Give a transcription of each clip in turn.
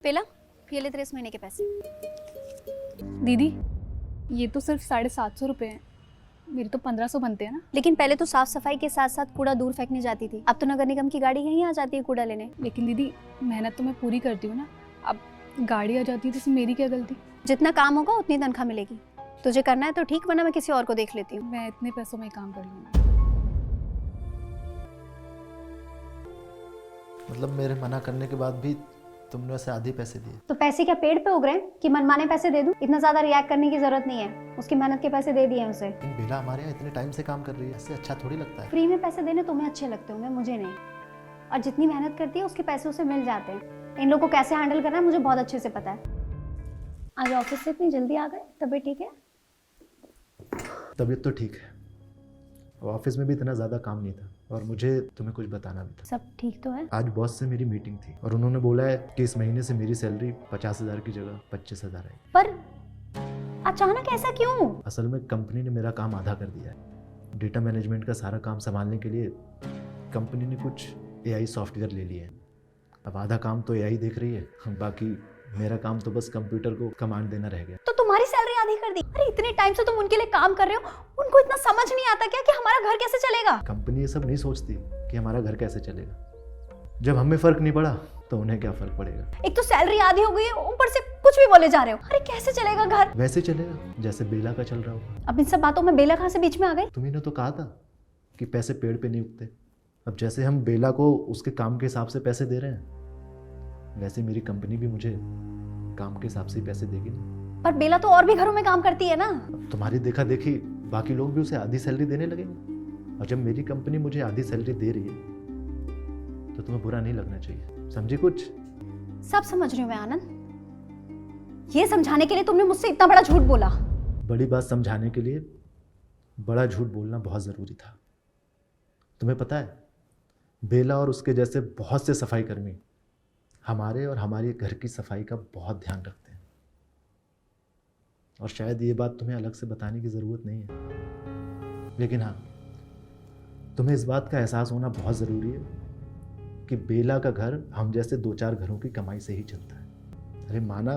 पेला, ये ले तेरे इस महीने के पैसे। दीदी ये तो सिर्फ 750 रुपये हैं, मेरे तो 1500 बनते हैं ना। लेकिन पहले तो साफ सफाई के साथ साथ कूड़ा दूर फेंकने जाती थी, अब तो नगर निगम की गाड़ी यहीं आ जाती है कूड़ा लेने। लेकिन दीदी मेहनत तो मैं पूरी करती हूँ ना, अब गाड़ी आ जाती है तो इसमें मेरी क्या गलती। जितना काम होगा उतनी तनख्वाह मिलेगी। तुझे करना है तो ठीक, वरना मैं किसी और को देख लेती हूँ। मैं इतने पैसों में काम कर लूँगी। मतलब मेरे मना करने के बाद भी तुमने उसे आधे पैसे दिए? तो पैसे क्या पेड़ पे उग रहे हैं कि मनमाने पैसे दे दूं? इतना ज्यादा रिएक्ट करने की जरूरत नहीं है, उसकी मेहनत के पैसे दे दिए हैं उसे। लेकिन बेला हमारे यहाँ इतने टाइम से काम कर रही है, इससे अच्छा थोड़ी लगता है। फ्री में पैसे देने तुम्हें अच्छे लगते होंगे, मुझे नहीं। और जितनी मेहनत करती है उसके पैसे उसे मिल जाते हैं। इन लोगों को कैसे हैंडल करना है मुझे बहुत अच्छे से पता है। आज ऑफिस से इतनी जल्दी आ गए, तबीयत ठीक है? तबीयत तो ठीक है, ऑफिस में भी इतना ज़्यादा काम नहीं था और मुझे तुम्हें कुछ बताना भी था। सब ठीक तो है? आज बॉस से मेरी मीटिंग थी और उन्होंने बोला है कि इस महीने से मेरी सैलरी 50,000 की जगह 25,000 है। पर अचानक ऐसा क्यों? असल में कंपनी ने मेरा काम आधा कर दिया है। डेटा मैनेजमेंट का सारा काम संभालने के लिए कंपनी ने कुछ एआई सॉफ्टवेयर ले लिए हैं। अब आधा काम तो एआई देख रही है, बाकी मेरा काम तो बस कंप्यूटर को कमांड देना रह गया। तो तुम्हारी सैलरी आधी कर दी? अरे इतने टाइम से तुम उनके लिए काम कर रहे हो, उनको इतना समझ नहीं आता क्या कि हमारा घर कैसे चलेगा? कंपनी ये सब नहीं सोचती कि हमारा घर कैसे चलेगा। जब हमें फर्क नहीं पड़ा तो उन्हें क्या फर्क पड़ेगा। एक तो सैलरी आधी हो गई है, ऊपर से कुछ भी बोले जा रहे हो। अरे कैसे चलेगा घर? वैसे चलेगा जैसे बेला का चल रहा होगा। अब इन सब बातों में बेला कहाँ से बीच में आ गई? तुम्ही ने तो कहा था कि पैसे पेड़ पे नहीं उगते। अब जैसे हम बेला को उसके काम के हिसाब से पैसे दे रहे हैं, वैसे मेरी कंपनी भी मुझे काम के हिसाब से ही पैसे देगी ना। पर बेला तो और भी घरों में काम करती है ना। अब तुम्हारी देखा देखी बाकी लोग भी उसे आधी सैलरी देने लगेंगे, और जब मेरी कंपनी मुझे आधी सैलरी दे रही है तो तुम्हें बुरा नहीं लगना चाहिए। समझी कुछ? सब समझ रही हूँ मैं आनंद। ये समझाने के लिए तुमने मुझसे इतना बड़ा झूठ बोला? बड़ी बात समझाने के लिए बड़ा झूठ बोलना बहुत ज़रूरी था। तुम्हें पता है बेला और उसके जैसे बहुत से सफाई कर्मी हमारे और हमारे घर की सफाई का बहुत ध्यान रखते हैं, और शायद ये बात तुम्हें अलग से बताने की ज़रूरत नहीं है। लेकिन हाँ, तुम्हें इस बात का एहसास होना बहुत ज़रूरी है कि बेला का घर हम जैसे 2-4 घरों की कमाई से ही चलता है। अरे माना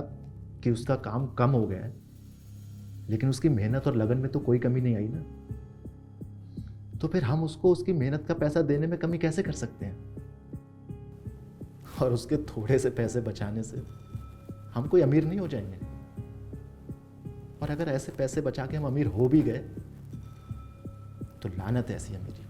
कि उसका काम कम हो गया है, लेकिन उसकी मेहनत और लगन में तो कोई कमी नहीं आई ना। तो फिर हम उसको उसकी मेहनत का पैसा देने में कमी कैसे कर सकते हैं? और उसके थोड़े से पैसे बचाने से हम कोई अमीर नहीं हो जाएंगे। और अगर ऐसे पैसे बचा के हम अमीर हो भी गए तो लानत है ऐसी अमीरी।